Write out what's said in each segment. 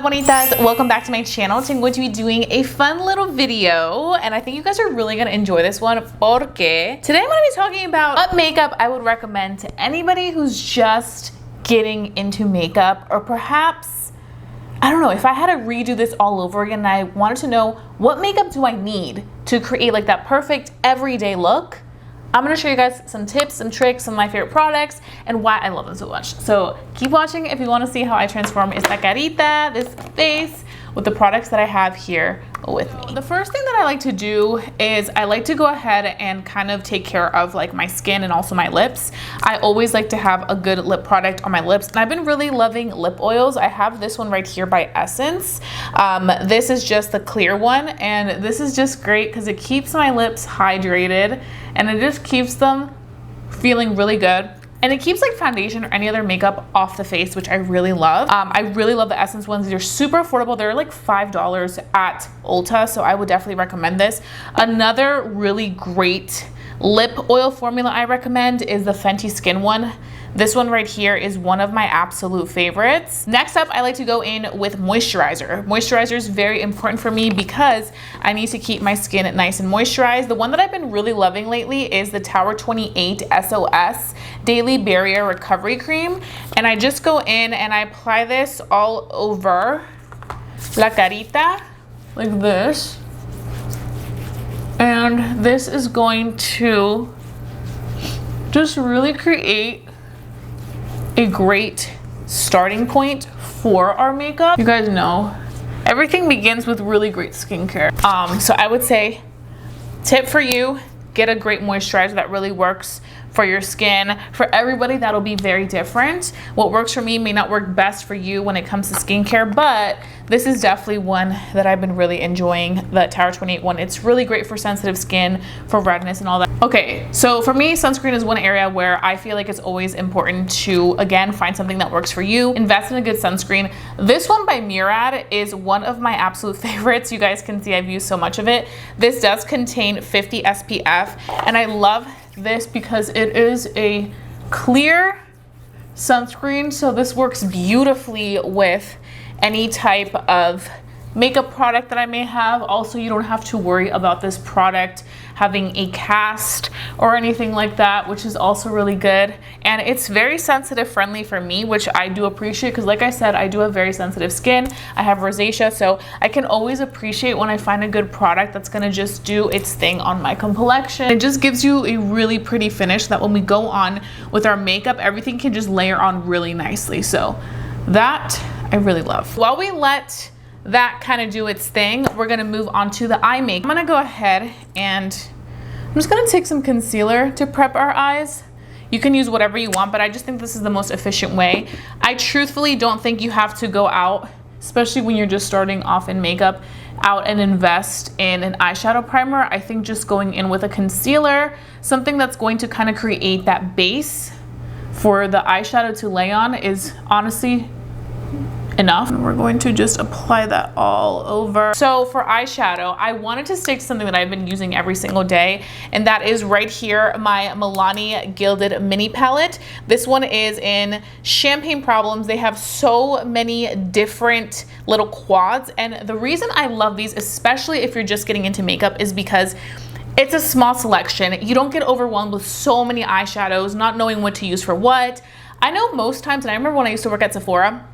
Hola bonitas, welcome back to my channel. Today I'm going to be doing a fun little video and I think you guys are really going to enjoy this one porque today I'm going to be talking about what makeup I would recommend to anybody who's just getting into makeup, or perhaps, I don't know, if I had to redo this all over again and I wanted to know what makeup do I need to create like that perfect everyday look. I'm gonna show you guys some tips, some tricks, some of my favorite products, and why I love them so much. So keep watching if you wanna see how I transform esta carita, this face, with the products that I have here with me. The first thing that I like to do is I like to go ahead and kind of take care of like my skin and also my lips. I always like to have a good lip product on my lips, and I've been really loving lip oils. I have this one right here by Essence. This is just the clear one, and this is just great because it keeps my lips hydrated and it just keeps them feeling really good. And it keeps like foundation or any other makeup off the face, which I really love. I really love the Essence ones. They're super affordable. They're like $5 at Ulta, so I would definitely recommend this. Another really great lip oil formula I recommend is the Fenty Skin one. This one right here is one of my absolute favorites. Next up, I like to go in with moisturizer. Moisturizer is very important for me because I need to keep my skin nice and moisturized. The one that I've been really loving lately is the Tower 28 SOS Daily Barrier Recovery Cream. And I just go in and I apply this all over la carita, like this. And this is going to just really create a great starting point for our makeup. You guys know everything begins with really great skincare. So I would say tip for you, get a great moisturizer that really works for your skin. For everybody, that'll be very different. What works for me may not work best for you when it comes to skincare, but this is definitely one that I've been really enjoying, the Tower 28 one. It's really great for sensitive skin, for redness and all that. Okay, so for me, sunscreen is one area where I feel like it's always important to, again, find something that works for you. Invest in a good sunscreen. This one by Murad is one of my absolute favorites. You guys can see I've used so much of it. This does contain 50 SPF, and I love this because it is a clear sunscreen, so this works beautifully with any type of makeup product that I may have. Also, you don't have to worry about this product having a cast or anything like that, which is also really good. And it's very sensitive friendly for me, which I do appreciate because like I said, I do have very sensitive skin. I have rosacea, so I can always appreciate when I find a good product that's gonna just do its thing on my complexion. It just gives you a really pretty finish that when we go on with our makeup, everything can just layer on really nicely. So that I really love. While we let that kind of do its thing, we're gonna move on to the eye makeup. I'm gonna go ahead and I'm just gonna take some concealer to prep our eyes. You can use whatever you want, but I just think this is the most efficient way. I truthfully don't think you have to go out, especially when you're just starting off in makeup, out and invest in an eyeshadow primer. I think just going in with a concealer, something that's going to kind of create that base for the eyeshadow to lay on, is honestly enough. And we're going to just apply that all over. So for eyeshadow, I wanted to stick to something that I've been using every single day, and that is right here, my Milani Gilded Mini Palette. This one is in Champagne Problems. They have so many different little quads, and the reason I love these, especially if you're just getting into makeup, is because it's a small selection. You don't get overwhelmed with so many eyeshadows, not knowing what to use for what. I know most times, and I remember when I used to work at Sephora,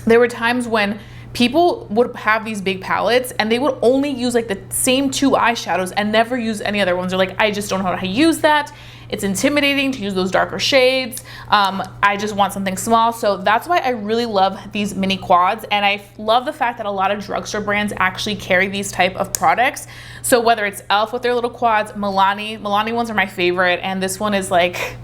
there were times when people would have these big palettes and they would only use like the same 2 eyeshadows and never use any other ones. They're like, I just don't know how to use that. It's intimidating to use those darker shades. I just want something small. So that's why I really love these mini quads. And I love the fact that a lot of drugstore brands actually carry these type of products. So whether it's e.l.f. with their little quads, Milani ones are my favorite. And this one is like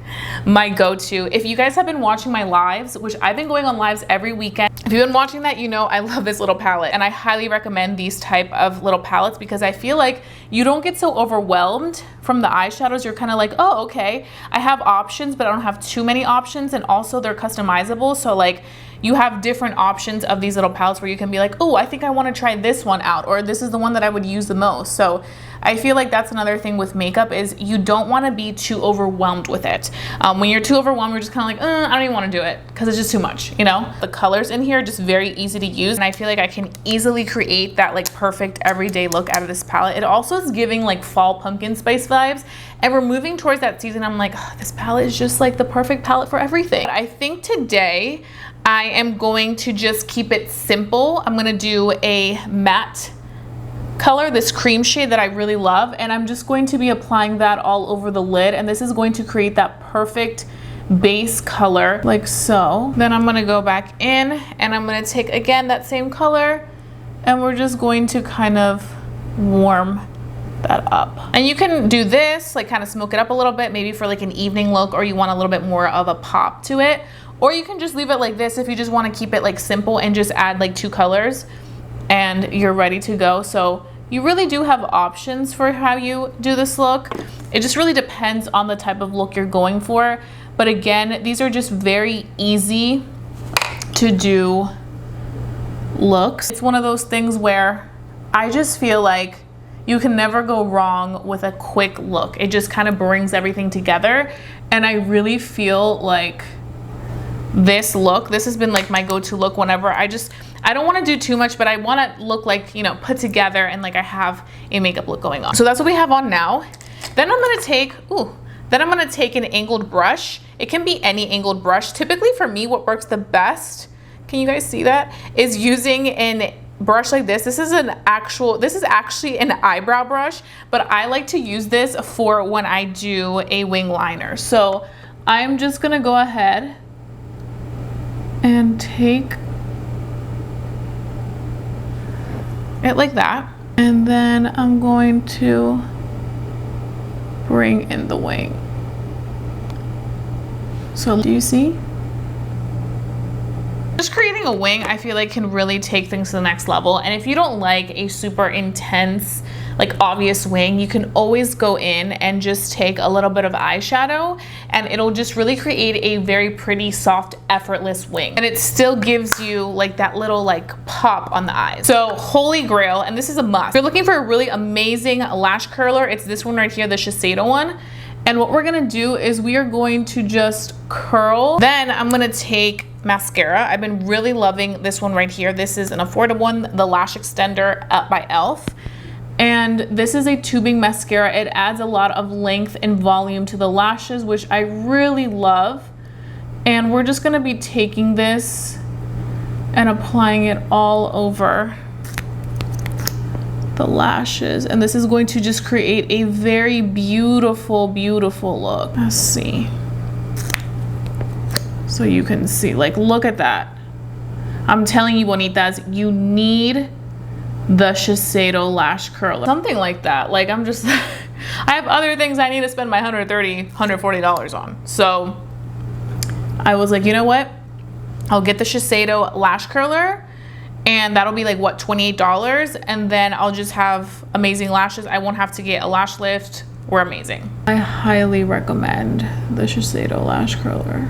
my go-to. If you guys have been watching my lives, which I've been going on lives every weekend, if you've been watching that, you know I love this little palette. And I highly recommend these type of little palettes because I feel like you don't get so overwhelmed from the eyeshadows. You're kind of like, oh, okay, I have options, but I don't have too many options. And also they're customizable. So like you have different options of these little palettes where you can be like, oh, I think I want to try this one out, or this is the one that I would use the most. So I feel like that's another thing with makeup, is you don't want to be too overwhelmed with it. When you're too overwhelmed, you're just kind of like, I don't even want to do it because it's just too much, you know? The colors in here are just very easy to use, and I feel like I can easily create that like perfect everyday look out of this palette. It also is giving like fall pumpkin spice vibes, and we're moving towards that season. I'm like, oh, this palette is just like the perfect palette for everything. I think today I am going to just keep it simple. I'm gonna do a matte color, this cream shade that I really love, and I'm just going to be applying that all over the lid, and this is going to create that perfect base color like so. Then I'm gonna go back in and I'm gonna take again that same color, and we're just going to kind of warm that up. And you can do this, like kind of smoke it up a little bit, maybe for like an evening look, or you want a little bit more of a pop to it, or you can just leave it like this if you just want to keep it like simple and just add like 2 colors and you're ready to go. So you really do have options for how you do this look. It just really depends on the type of look you're going for. But again, these are just very easy to do looks. It's one of those things where I just feel like you can never go wrong with a quick look. It just kind of brings everything together. And I really feel like this look, this has been like my go-to look whenever I don't want to do too much, but I want to look like, you know, put together and like I have a makeup look going on. So that's what we have on now. Then I'm going to take an angled brush. It can be any angled brush. Typically for me, what works the best, can you guys see that, is using an brush like this. This is actually an eyebrow brush, but I like to use this for when I do a wing liner. So I'm just gonna go ahead and take it like that, and then I'm going to bring in the wing. So do you see? Just creating a wing, I feel like, can really take things to the next level. And if you don't like a super intense, like obvious wing, you can always go in and just take a little bit of eyeshadow, and it'll just really create a very pretty, soft, effortless wing. And it still gives you like that little like pop on the eyes. So holy grail, and this is a must. If you're looking for a really amazing lash curler, it's this one right here, the Shiseido one. And what we're gonna do is we are going to just curl. Then I'm gonna take mascara. I've been really loving this one right here. This is an affordable one, the Lash Extender by e.l.f. And this is a tubing mascara. It adds a lot of length and volume to the lashes, which I really love. And we're just gonna be taking this and applying it all over the lashes. And this is going to just create a very beautiful, beautiful look. Let's see. So you can see, like, look at that. I'm telling you, bonitas, you need the Shiseido lash curler. Something like that. Like, I'm just, I have other things I need to spend my $130, $140 on. So I was like, you know what? I'll get the Shiseido lash curler, and that'll be like, what, $28? And then I'll just have amazing lashes. I won't have to get a lash lift. We're amazing. I highly recommend the Shiseido lash curler.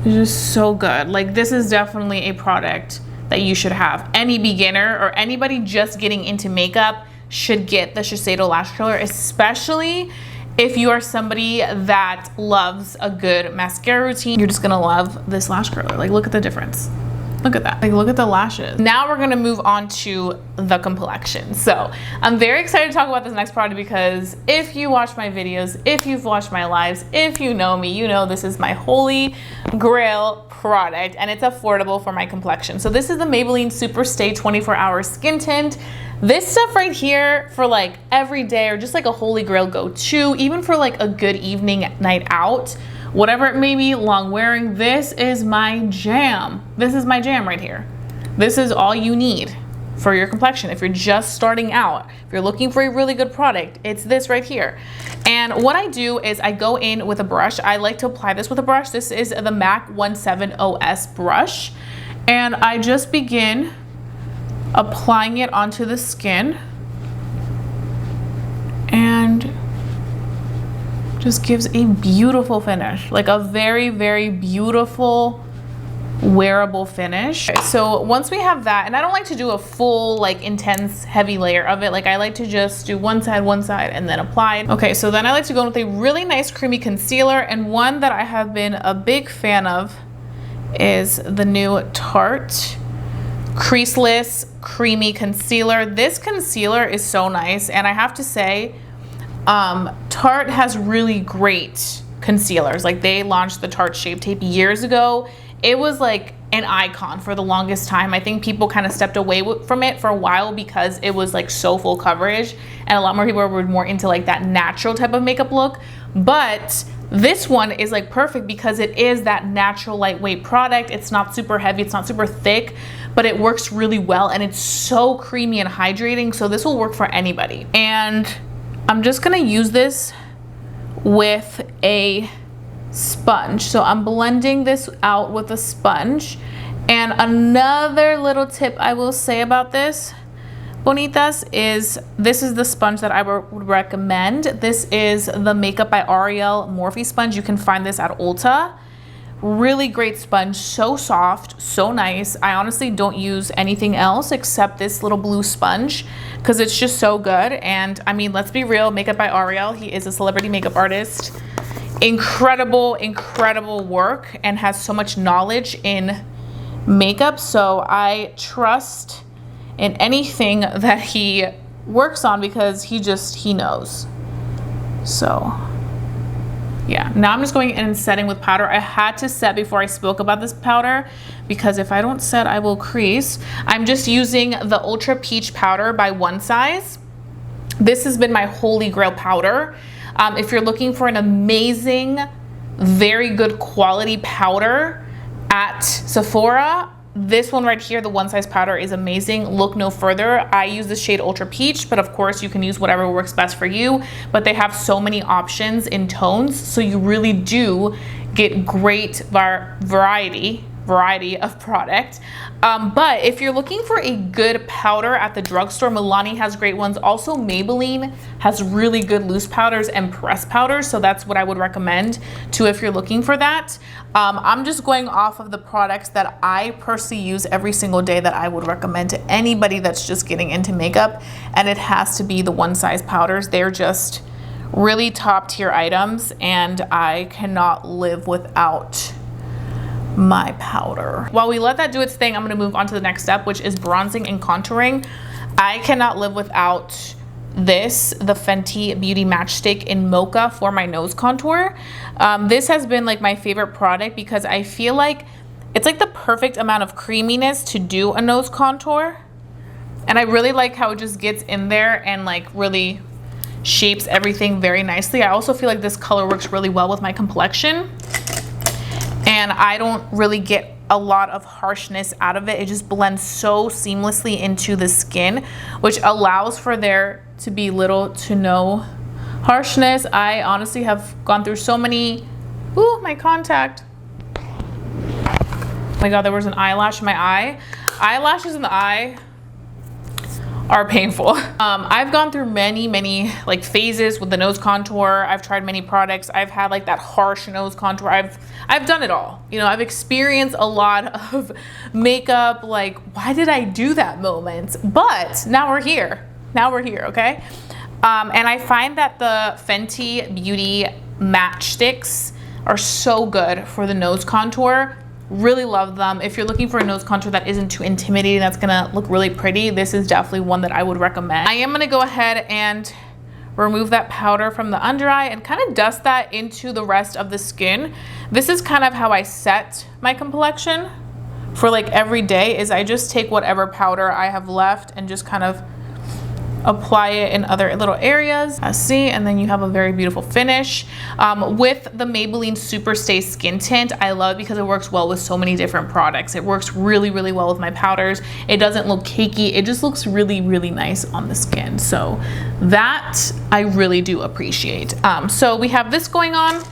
It's just so good. Like, this is definitely a product that you should have. Any beginner or anybody just getting into makeup should get the Shiseido lash curler, especially if you are somebody that loves a good mascara routine. You're just gonna love this lash curler. Like, look at the difference. Look at that. Like, look at the lashes. Now we're gonna move on to the complexion. So I'm very excited to talk about this next product, because if you watch my videos, if you've watched my lives, if you know me, you know this is my holy grail product, and it's affordable for my complexion. So this is the Maybelline Super Stay 24-Hour Skin Tint. This stuff right here for like every day, or just like a holy grail go-to, even for like a good evening night out, whatever it may be, long wearing, this is my jam. This is my jam right here. This is all you need for your complexion. If you're just starting out, if you're looking for a really good product, it's this right here. And what I do is I go in with a brush. I like to apply this with a brush. This is the MAC 170S brush. And I just begin applying it onto the skin, and just gives a beautiful finish, like a very, very beautiful wearable finish. So once we have that, and I don't like to do a full like intense heavy layer of it, like I like to just do one side and then apply it. Okay, so then I like to go with a really nice creamy concealer, and one that I have been a big fan of is the new Tarte Creaseless Creamy Concealer. This concealer is so nice, and I have to say Tarte has really great concealers. Like they launched the Tarte Shape Tape years ago. It was like an icon for the longest time. I think people kind of stepped away from it for a while because it was like so full coverage, and a lot more people were more into like that natural type of makeup look. But this one is like perfect because it is that natural lightweight product. It's not super heavy, it's not super thick, but it works really well, and it's so creamy and hydrating. So this will work for anybody. And I'm just gonna use this with a sponge. So I'm blending this out with a sponge. And another little tip I will say about this, bonitas, is this is the sponge that I would recommend. This is the Makeup by L'Oreal Morphe sponge. You can find this at Ulta. Really great sponge, so soft, so nice. I honestly don't use anything else except this little blue sponge because it's just so good. And I mean, let's be real, Makeup by L'Oreal, he is a celebrity makeup artist. Incredible, incredible work, and has so much knowledge in makeup. So I trust in anything that he works on because he knows. So yeah, now I'm just going in and setting with powder. I had to set before I spoke about this powder because if I don't set, I will crease. I'm just using the Ultra Peach powder by One Size. This has been my holy grail powder. If you're looking for an amazing, very good quality powder at Sephora, this one right here, the One Size powder, is amazing. Look no further. I use the shade Ultra Peach, but of course you can use whatever works best for you. But they have so many options in tones, so you really do get great variety of product. But if you're looking for a good powder at the drugstore, Milani has great ones. Also, Maybelline has really good loose powders and pressed powders, so that's what I would recommend too if you're looking for that. I'm just going off of the products that I personally use every single day that I would recommend to anybody that's just getting into makeup, and it has to be the One Size powders. They're just really top tier items, and I cannot live without my powder. While we let that do its thing, I'm gonna move on to the next step, which is bronzing and contouring. I cannot live without this, the Fenty Beauty Matchstick in Mocha for my nose contour. This has been like my favorite product because I feel like it's like the perfect amount of creaminess to do a nose contour. And I really like how it just gets in there and like really shapes everything very nicely. I also feel like this color works really well with my complexion. And I don't really get a lot of harshness out of it. It just blends so seamlessly into the skin, which allows for there to be little to no harshness. I honestly have gone through so many, ooh, my contact. Oh my God, there was an eyelash in my eye. Eyelashes in the eye are painful. I've gone through many like phases with the nose contour. I've tried many products. I've had like that harsh nose contour. I've done it all. You know, I've experienced a lot of makeup, like, why did I do that moments? But now we're here. Now we're here, okay? And I find that the Fenty Beauty Matchsticks are so good for the nose contour. Really love them. If you're looking for a nose contour that isn't too intimidating, that's gonna look really pretty, this is definitely one that I would recommend. I am gonna go ahead and remove that powder from the under eye and kind of dust that into the rest of the skin. This is kind of how I set my complexion for like every day, is I just take whatever powder I have left and just kind of apply it in other little areas. See, and then you have a very beautiful finish. With the Maybelline Super Stay Skin Tint, I love it because it works well with so many different products. It works really well with my powders. It doesn't look cakey. It just looks really nice on the skin. So that I really do appreciate. So we have this going on.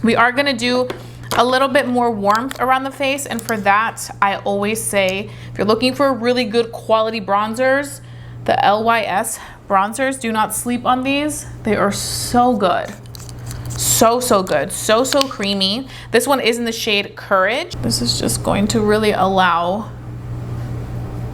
We are gonna do a little bit more warmth around the face, and for that, I always say, if you're looking for really good quality bronzers, the LYS bronzers, do not sleep on these. They are so good. So so good, so creamy. This one is in the shade Courage. This is just going to really allow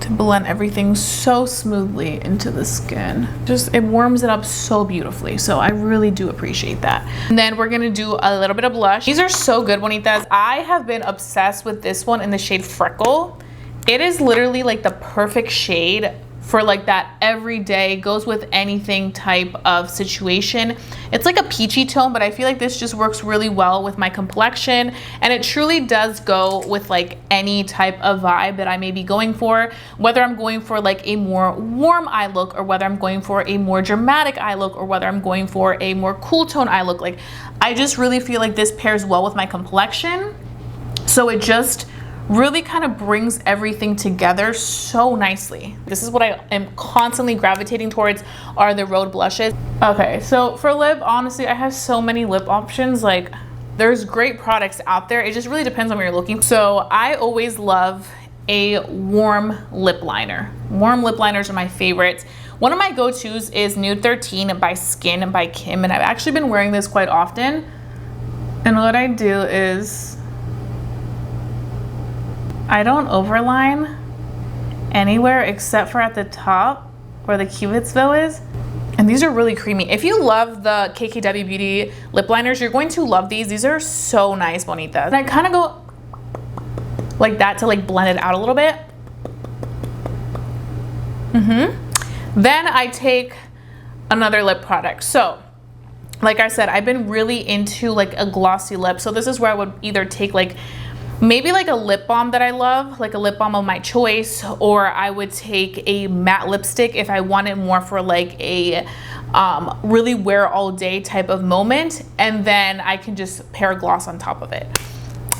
to blend everything so smoothly into the skin. Just, it warms it up so beautifully. So I really do appreciate that. And then we're gonna do a little bit of blush. These are so good, bonitas. I have been obsessed with this one in the shade Freckle. It is literally like the perfect shade for like that everyday, goes with anything type of situation. It's like a peachy tone, but I feel like this just works really well with my complexion, and it truly does go with like any type of vibe that I may be going for, whether I'm going for like a more warm eye look, or whether I'm going for a more dramatic eye look, or whether I'm going for a more cool tone eye look. Like, I just really feel like this pairs well with my complexion. So it just really kind of brings everything together so nicely. This is what I am constantly gravitating towards, are the Rhode blushes. Okay, so for lip, honestly, I have so many lip options. Like, there's great products out there. It just really depends on what you're looking. So I always love a warm lip liner. Warm lip liners are my favorites. One of my go-tos is Nude 13 by Skin by Kim, and I've actually been wearing this quite often. And what I do is, I don't overline anywhere except for at the top where the Cupid's bow is. And these are really creamy. If you love the KKW Beauty lip liners, you're going to love these. These are so nice, bonitas. And I kind of go like that to like blend it out a little bit. Then I take another lip product. So like I said, I've been really into like a glossy lip. So this is where I would either take like maybe like a lip balm that I love, like a lip balm of my choice, or I would take a matte lipstick if I wanted more for like a really wear all day type of moment, and then I can just pair a gloss on top of it.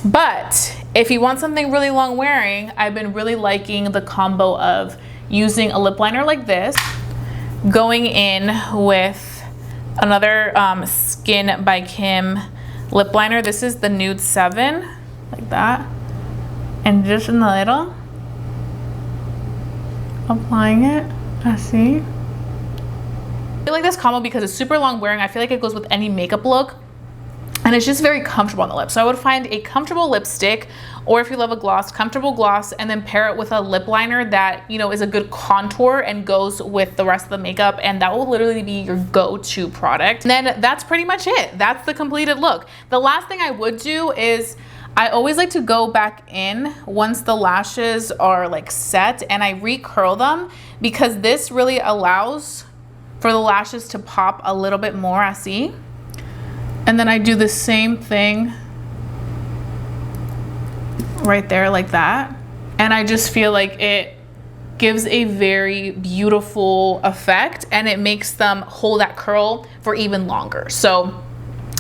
But if you want something really long wearing, I've been really liking the combo of using a lip liner like this, going in with another Skin by Kim lip liner. This is the Nude 7. Like that, and just in the middle, applying it. I see. I like this combo because it's super long wearing. I feel like it goes with any makeup look, and it's just very comfortable on the lips. So I would find a comfortable lipstick, or if you love a gloss, comfortable gloss, and then pair it with a lip liner that, you know, is a good contour and goes with the rest of the makeup, and that will literally be your go-to product. And then that's pretty much it. That's the completed look. The last thing I would do is, I always like to go back in once the lashes are like set, and I recurl them, because this really allows for the lashes to pop a little bit more, I see. And then I do the same thing right there like that. And I just feel like it gives a very beautiful effect, and it makes them hold that curl for even longer. So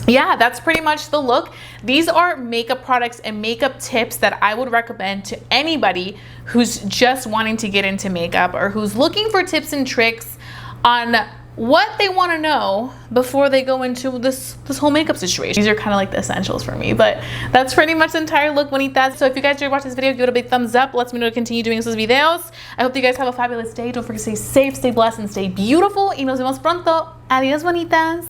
yeah, that's pretty much the look. These are makeup products and makeup tips that I would recommend to anybody who's just wanting to get into makeup, or who's looking for tips and tricks on what they want to know before they go into this whole makeup situation. These are kind of like the essentials for me, but that's pretty much the entire look, bonitas. So if you guys did watch this video, give it a big thumbs up. Lets me know to continue doing these videos. I hope you guys have a fabulous day. Don't forget to stay safe, stay blessed, and stay beautiful. Y nos vemos pronto. Adiós, bonitas.